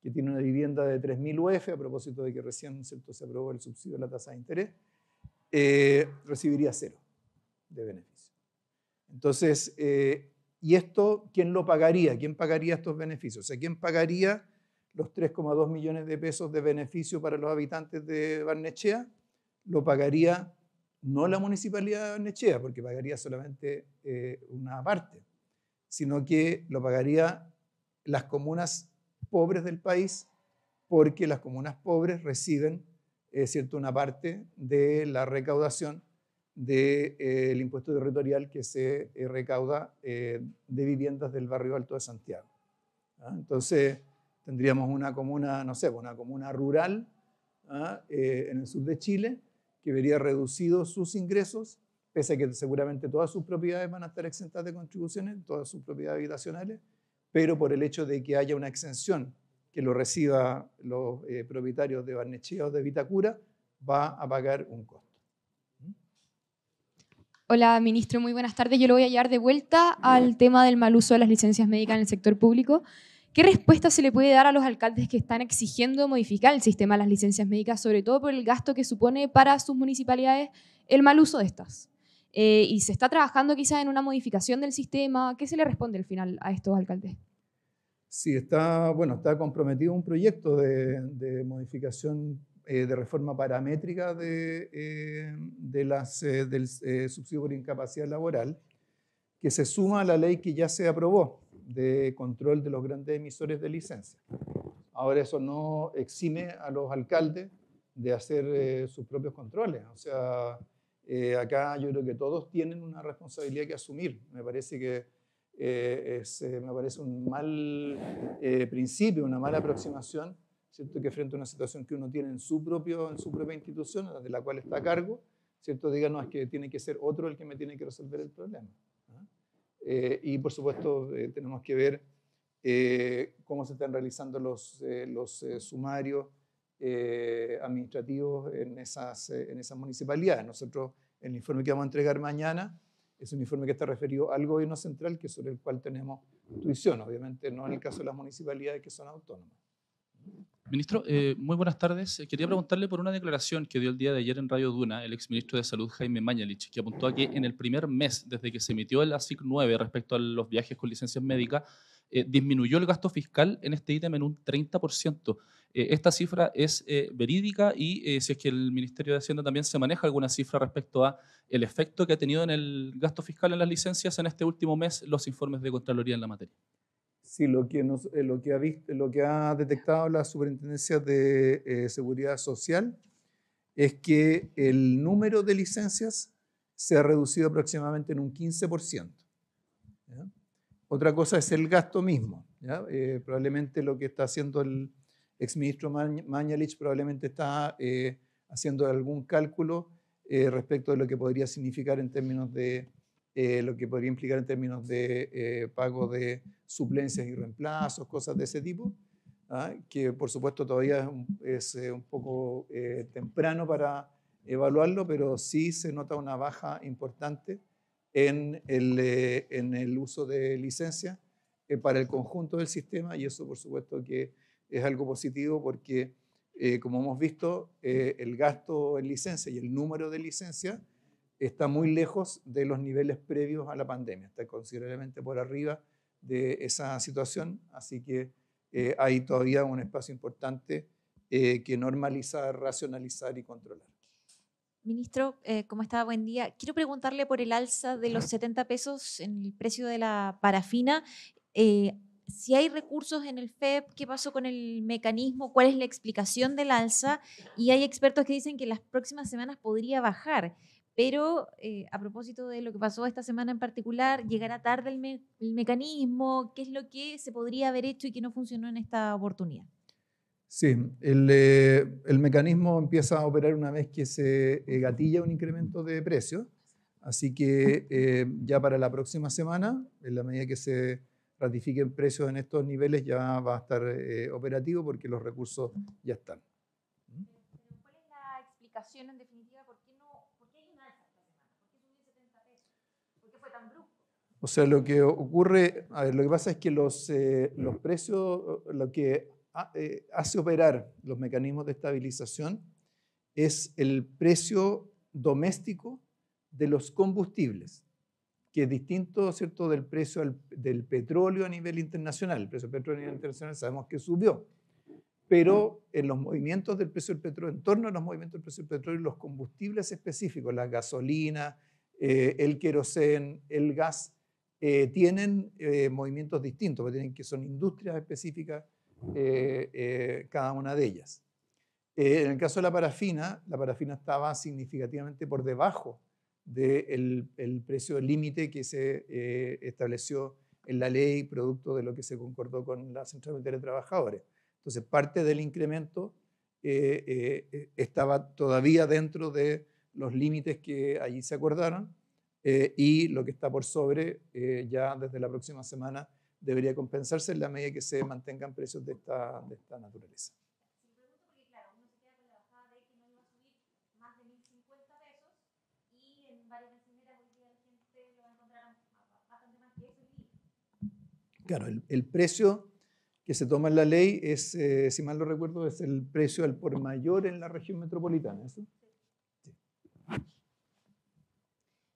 que tiene una vivienda de 3.000 UF, a propósito de que recién, ¿cierto?, se aprobó el subsidio de la tasa de interés, recibiría 0 de beneficio. Entonces, ¿y esto quién lo pagaría? ¿Quién pagaría estos beneficios? O sea, ¿quién pagaría los 3,2 millones de pesos de beneficio para los habitantes de Barnechea? Lo pagaría no la Municipalidad de Barnechea, porque pagaría solamente una parte, sino que lo pagaría las comunas pobres del país, porque las comunas pobres reciben ¿cierto?, una parte de la recaudación del impuesto territorial que se recauda de viviendas del barrio Alto de Santiago. ¿Ah? Entonces, tendríamos una comuna, no sé, una comuna rural en el sur de Chile que vería reducidos sus ingresos, pese a que seguramente todas sus propiedades van a estar exentas de contribuciones, todas sus propiedades habitacionales, pero por el hecho de que haya una exención que lo reciba los propietarios de Barnechea o de Vitacura, va a pagar un costo. Hola, ministro, muy buenas tardes. Yo lo voy a llevar de vuelta al tema del mal uso de las licencias médicas en el sector público. ¿Qué respuesta se le puede dar a los alcaldes que están exigiendo modificar el sistema de las licencias médicas, sobre todo por el gasto que supone para sus municipalidades el mal uso de estas? ¿Y se está trabajando quizás en una modificación del sistema? ¿Qué se le responde al final a estos alcaldes? Sí, está comprometido un proyecto de modificación de reforma paramétrica del subsidio por incapacidad laboral, que se suma a la ley que ya se aprobó de control de los grandes emisores de licencias. Ahora, eso no exime a los alcaldes de hacer sus propios controles. O sea, acá yo creo que todos tienen una responsabilidad que asumir. Me parece que me parece un mal principio, una mala aproximación, ¿cierto?, que frente a una situación que uno tiene en su propia institución, de la cual está a cargo, ¿cierto?, díganos que tiene que ser otro el que me tiene que resolver el problema. Y por supuesto tenemos que ver cómo se están realizando los sumarios administrativos en esas municipalidades. Nosotros, el informe que vamos a entregar mañana es un informe que está referido al gobierno central, que sobre el cual tenemos intuición, obviamente no en el caso de las municipalidades que son autónomas. Ministro, muy buenas tardes. Quería preguntarle por una declaración que dio el día de ayer en Radio Duna el exministro de Salud, Jaime Mañalich, que apuntó a que en el primer mes, desde que se emitió el ASIC 9 respecto a los viajes con licencias médicas, disminuyó el gasto fiscal en este ítem en un 30%. ¿Esta cifra es verídica? Y si es que el Ministerio de Hacienda también se maneja alguna cifra respecto a el efecto que ha tenido en el gasto fiscal en las licencias en este último mes los informes de Contraloría en la materia. Sí, lo que ha detectado la Superintendencia de Seguridad Social es que el número de licencias se ha reducido aproximadamente en un 15%. ¿Ya? Otra cosa es el gasto mismo. ¿Ya? Probablemente lo que está haciendo el exministro Mañalich probablemente está haciendo algún cálculo respecto de lo que podría significar en términos de lo que podría implicar en términos de pago de suplencias y reemplazos, cosas de ese tipo, que por supuesto todavía es un poco temprano para evaluarlo, pero sí se nota una baja importante en el uso de licencias para el conjunto del sistema, y eso por supuesto que es algo positivo porque, como hemos visto, el gasto en licencias y el número de licencias está muy lejos de los niveles previos a la pandemia, está considerablemente por arriba de esa situación, así que hay todavía un espacio importante que normalizar, racionalizar y controlar. Ministro, ¿cómo está? Buen día. Quiero preguntarle por el alza de los 70 pesos en el precio de la parafina. Si hay recursos en el FEP, ¿qué pasó con el mecanismo? ¿Cuál es la explicación del alza? Y hay expertos que dicen que en las próximas semanas podría bajar. Pero a propósito de lo que pasó esta semana en particular, ¿llegará tarde el mecanismo? ¿Qué es lo que se podría haber hecho y que no funcionó en esta oportunidad? Sí, el mecanismo empieza a operar una vez que se gatilla un incremento de precios, así que ya para la próxima semana, en la medida que se ratifiquen precios en estos niveles, ya va a estar operativo porque los recursos ya están. Pero ¿cuál es la explicación en definitiva? ¿Por qué hay un alza esta semana? ¿Por qué subió 70 pesos? ¿Por qué fue tan brusco? O sea, lo que ocurre, a ver, lo que pasa es que los precios, lo que hace operar los mecanismos de estabilización es el precio doméstico de los combustibles, que es distinto, ¿cierto?, del precio del petróleo a nivel internacional. El precio del petróleo a nivel internacional sabemos que subió, pero en los movimientos del precio del petróleo, en torno a los movimientos del precio del petróleo, los combustibles específicos, la gasolina, el querosén, el gas, tienen movimientos distintos, porque tienen que son industrias específicas cada una de ellas. En el caso de la parafina estaba significativamente por debajo del precio límite que se estableció en la ley, producto de lo que se concordó con la Central Unitaria de Trabajadores. Entonces, parte del incremento estaba todavía dentro de los límites que allí se acordaron, y lo que está por sobre ya desde la próxima semana debería compensarse en la medida que se mantengan precios de esta naturaleza. Porque claro, uno se queda con la bajada de que no iba a subir más de 1.050 pesos y en varias gasolineras hoy día la gente lo va a encontrar bastante más que eso. Claro, el precio que se toma en la ley es, si mal no recuerdo, es el precio al por mayor en la región metropolitana. ¿Sí?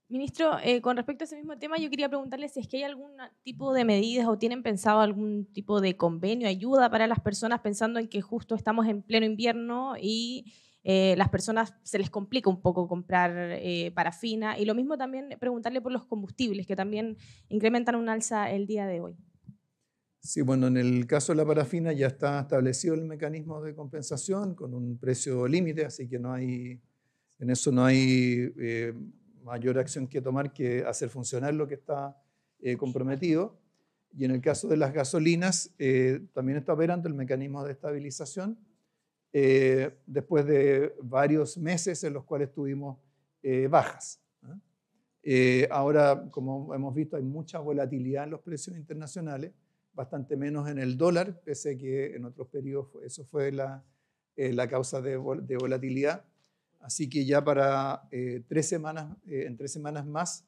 Ministro, con respecto a ese mismo tema, yo quería preguntarle si es que hay algún tipo de medidas o tienen pensado algún tipo de convenio, ayuda para las personas, pensando en que justo estamos en pleno invierno y las personas se les complica un poco comprar parafina. Y lo mismo también preguntarle por los combustibles, que también incrementan un alza el día de hoy. Sí, bueno, en el caso de la parafina ya está establecido el mecanismo de compensación con un precio límite, así que en eso no hay mayor acción que tomar que hacer funcionar lo que está comprometido. Y en el caso de las gasolinas, también está operando el mecanismo de estabilización después de varios meses en los cuales tuvimos bajas. Ahora, como hemos visto, hay mucha volatilidad en los precios internacionales, bastante menos en el dólar, pese a que en otros periodos eso fue la causa de volatilidad. Así que ya para en 3 semanas más,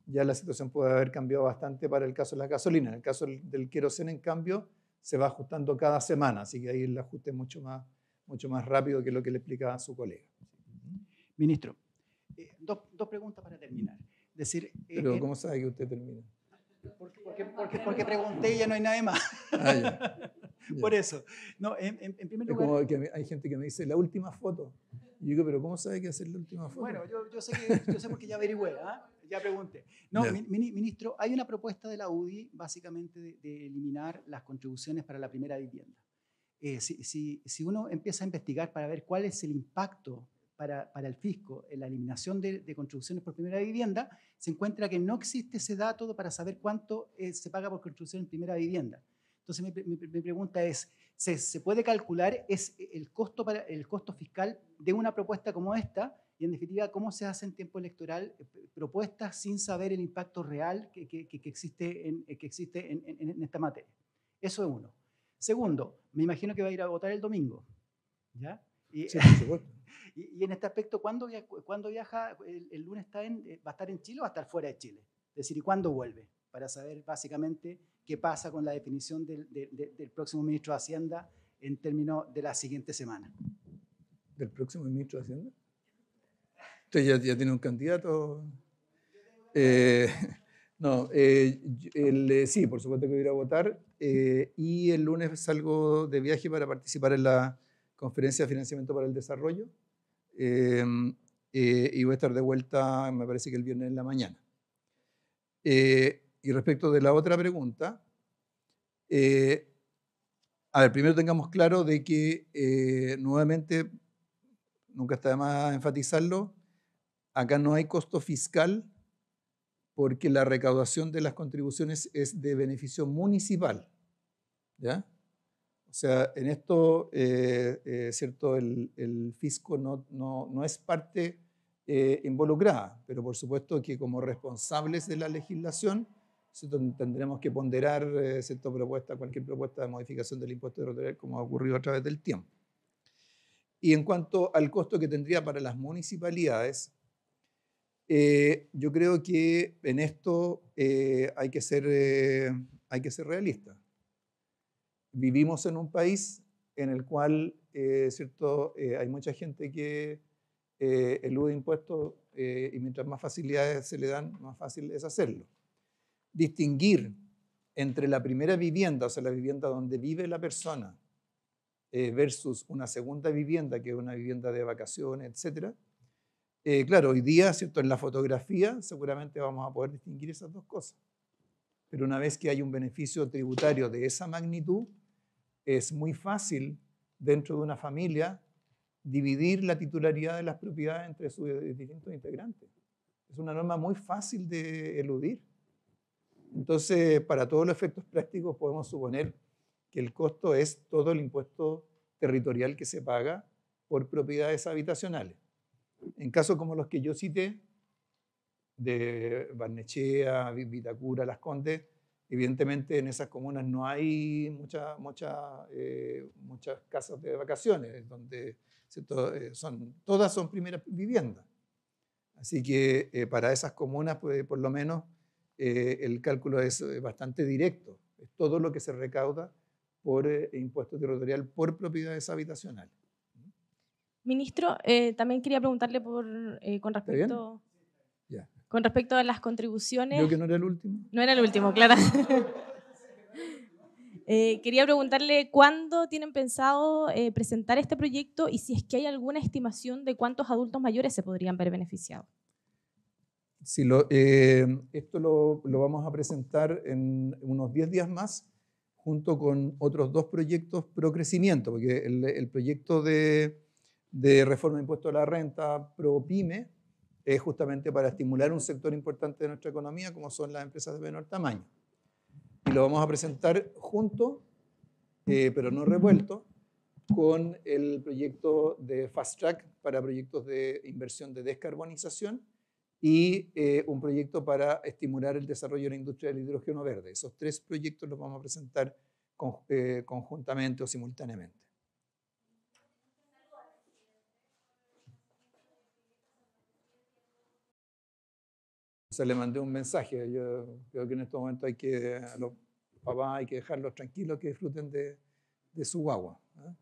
ya la situación puede haber cambiado bastante para el caso de la gasolina. En el caso del queroseno, en cambio, se va ajustando cada semana, así que ahí el ajuste es mucho más rápido que lo que le explicaba a su colega. Ministro, dos preguntas para terminar. Pero ¿cómo sabe que usted termina? Porque pregunté y ya no hay nadie más. Ya. Por eso. No, en primer lugar, como que hay gente que me dice la última foto. Y yo digo, pero ¿cómo sabe que hacer la última foto? Bueno, yo sé porque ya averigüé, ya pregunté. No, ministro, hay una propuesta de la UDI básicamente de eliminar las contribuciones para la primera vivienda. Si uno empieza a investigar para ver cuál es el impacto para el fisco en la eliminación de contribuciones por primera vivienda, se encuentra que no existe ese dato para saber cuánto se paga por contribución en primera vivienda. Entonces mi pregunta es, ¿se puede calcular el costo fiscal de una propuesta como esta? Y en definitiva, ¿cómo se hace en tiempo electoral propuestas sin saber el impacto real que existe en esta materia? Eso es uno. Segundo, me imagino que va a ir a votar el domingo, ¿ya? Sí, por supuesto. Y en este aspecto, ¿cuándo viaja? ¿El lunes va a estar en Chile o va a estar fuera de Chile? Es decir, ¿y cuándo vuelve? Para saber básicamente qué pasa con la definición del próximo ministro de Hacienda en términos de la siguiente semana. ¿Del próximo ministro de Hacienda? ¿Usted ya tiene un candidato? No, sí, por supuesto que voy a ir a votar. Y el lunes salgo de viaje para participar en la Conferencia de Financiamiento para el Desarrollo. Y voy a estar de vuelta, me parece que el viernes en la mañana. Y respecto de la otra pregunta, a ver, primero tengamos claro de que, nuevamente, nunca está de más enfatizarlo, acá no hay costo fiscal porque la recaudación de las contribuciones es de beneficio municipal, ¿ya? O sea, en esto, ¿cierto? El fisco no es parte involucrada, pero por supuesto que como responsables de la legislación, ¿cierto? Tendremos que ponderar, ¿cierto? Cualquier propuesta de modificación del impuesto territorial como ha ocurrido a través del tiempo. Y en cuanto al costo que tendría para las municipalidades, yo creo que en esto hay que ser realistas. Vivimos en un país en el cual, ¿cierto? Hay mucha gente que elude impuestos y mientras más facilidades se le dan, más fácil es hacerlo. Distinguir entre la primera vivienda, o sea, la vivienda donde vive la persona, versus una segunda vivienda, que es una vivienda de vacaciones, etc. Claro, hoy día, ¿cierto? En la fotografía seguramente vamos a poder distinguir esas dos cosas. Pero una vez que hay un beneficio tributario de esa magnitud, es muy fácil dentro de una familia dividir la titularidad de las propiedades entre sus distintos integrantes. Es una norma muy fácil de eludir. Entonces, para todos los efectos prácticos podemos suponer que el costo es todo el impuesto territorial que se paga por propiedades habitacionales. En casos como los que yo cité, de Barnechea, Vitacura, Las Condes, evidentemente en esas comunas no hay muchas casas de vacaciones, donde todas son primeras viviendas. Así que para esas comunas, pues, por lo menos, el cálculo es bastante directo. Es todo lo que se recauda por impuesto territorial por propiedades habitacionales. Ministro, también quería preguntarle con respecto... Ya. Con respecto a las contribuciones... ¿Vio que no era el último? No era el último, claro. Quería preguntarle cuándo tienen pensado presentar este proyecto y si es que hay alguna estimación de cuántos adultos mayores se podrían ver beneficiados. Sí, esto lo vamos a presentar en unos 10 días más, junto con otros 2 proyectos pro crecimiento, porque el proyecto de reforma de impuesto a la renta pro pyme es justamente para estimular un sector importante de nuestra economía, como son las empresas de menor tamaño. Y lo vamos a presentar junto, pero no revuelto, con el proyecto de Fast Track para proyectos de inversión de descarbonización y un proyecto para estimular el desarrollo de la industria del hidrógeno verde. Esos 3 proyectos los vamos a presentar conjuntamente o simultáneamente. O sea, le mandé un mensaje. Yo creo que en estos momentos a los papás hay que dejarlos tranquilos, que disfruten de su guagua, ¿eh?